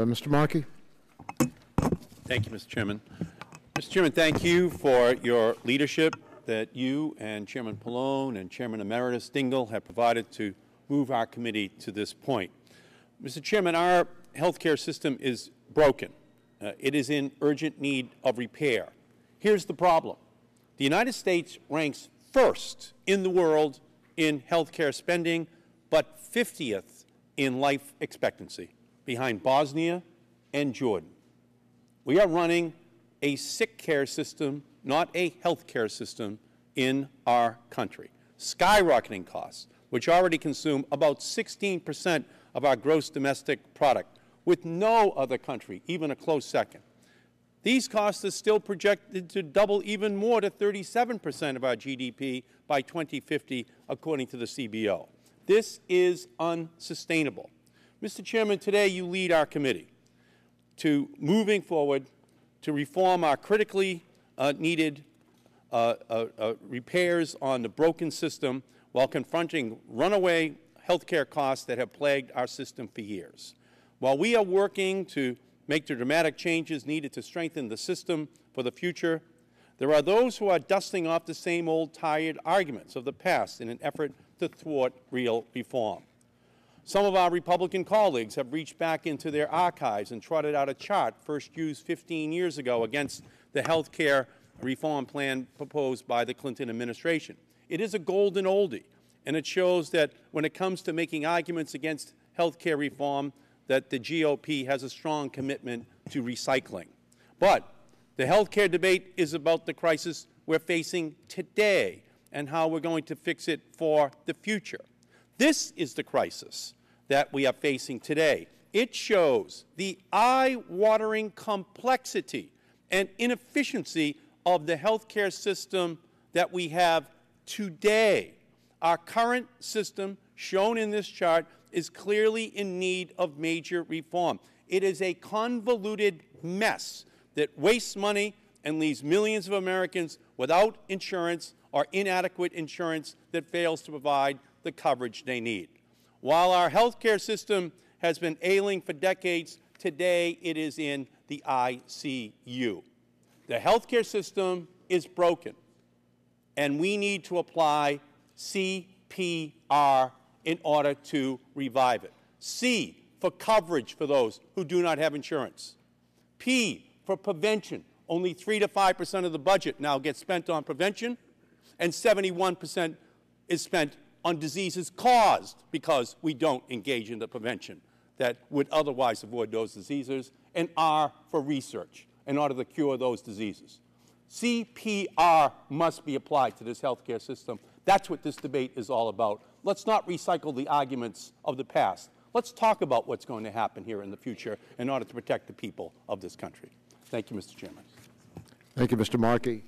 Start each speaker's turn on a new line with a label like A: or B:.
A: Mr. Markey.
B: Thank you, Mr. Chairman. Mr. Chairman, thank you for your leadership that you and Chairman Pallone and Chairman Emeritus Dingell have provided to move our committee to this point. Mr. Chairman, our health care system is broken. It is in urgent need of repair. Here's the problem. The United States ranks first in the world in health care spending, but 50th in life expectancy, behind Bosnia and Jordan. We are running a sick care system, not a health care system, in our country. Skyrocketing costs, which already consume about 16% of our gross domestic product, with no other country even a close second. These costs are still projected to double even more to 37% of our GDP by 2050, according to the CBO. This is unsustainable. Mr. Chairman, today you lead our committee to moving forward to reform our critically needed repairs on the broken system while confronting runaway health care costs that have plagued our system for years. While we are working to make the dramatic changes needed to strengthen the system for the future, there are those who are dusting off the same old tired arguments of the past in an effort to thwart real reform. Some of our Republican colleagues have reached back into their archives and trotted out a chart first used 15 years ago against the health care reform plan proposed by the Clinton administration. It is a golden oldie, and it shows that when it comes to making arguments against health care reform, that the GOP has a strong commitment to recycling. But the health care debate is about the crisis we're facing today and how we're going to fix it for the future. This is the crisis that we are facing today. It shows the eye-watering complexity and inefficiency of the health care system that we have today. Our current system, shown in this chart, is clearly in need of major reform. It is a convoluted mess that wastes money and leaves millions of Americans without insurance or inadequate insurance that fails to provide the coverage they need. While our health care system has been ailing for decades, today it is in the ICU. The health care system is broken, and we need to apply CPR in order to revive it. C, for coverage for those who do not have insurance. P, for prevention. Only 3 to 5% of the budget now gets spent on prevention, and 71% is spent on diseases caused because we don't engage in the prevention that would otherwise avoid those diseases, and R, for research in order to cure those diseases. CPR must be applied to this health care system. That's what this debate is all about. Let's not recycle the arguments of the past. Let's talk about what's going to happen here in the future in order to protect the people of this country. Thank you, Mr. Chairman.
A: Thank you, Mr. Markey.